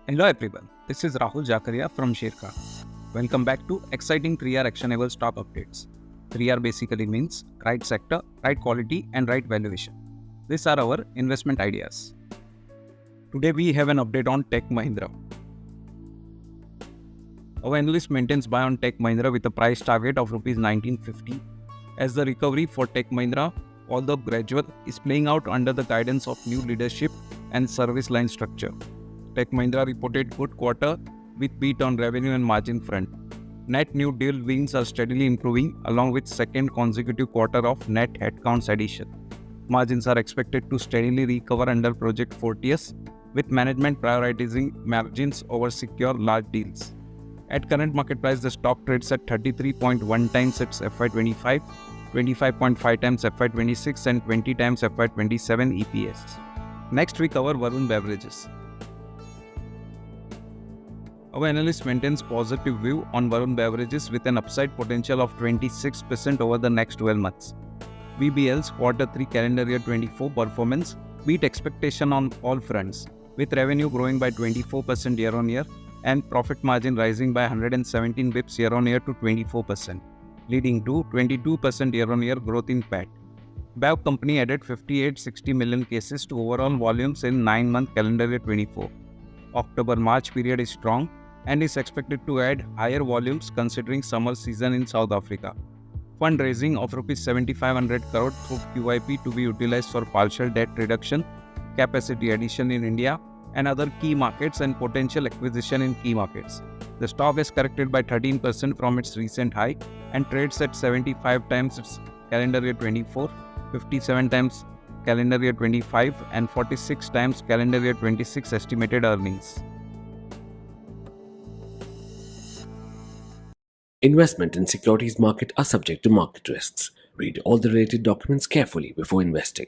Hello everyone, this is Rahul Jakaria from Sharekhan. Welcome back to exciting 3R actionable stock updates. 3R basically means right sector, right quality and right valuation. These are our investment ideas. Today we have an update on Tech Mahindra. Our analyst maintains buy on Tech Mahindra with a price target of Rs 1950 as the recovery for Tech Mahindra, although gradual, is playing out under the guidance of new leadership and service line structure. Tech Mahindra reported good quarter with beat on revenue and margin front. Net new deal wins are steadily improving along with second consecutive quarter of net headcounts addition. Margins are expected to steadily recover under Project Fortius with management prioritizing margins over secure large deals. At current market price, the stock trades at 33.1 times its FY25, 25.5 times FY26 and 20 times FY27 EPS. Next we cover Varun Beverages. Our analyst maintains positive view on Varun Beverages with an upside potential of 26% over the next 12 months. VBL's Q3 calendar year 24 performance beat expectation on all fronts, with revenue growing by 24% year-on-year and profit margin rising by 117 bps year-on-year to 24%, leading to 22% year-on-year growth in PAT. Bev company added 5860 million cases to overall volumes in 9-month calendar year 24. October-March period is strong and is expected to add higher volumes considering summer season in South Africa. Fundraising of Rs 7,500 crore through QIP to be utilized for partial debt reduction, capacity addition in India and other key markets and potential acquisition in key markets. The stock is corrected by 13% from its recent high and trades at 75 times its calendar year 24, 57 times calendar year 25 and 46 times calendar year 26 estimated earnings. Investment in securities market are subject to market risks. Read all the related documents carefully before investing.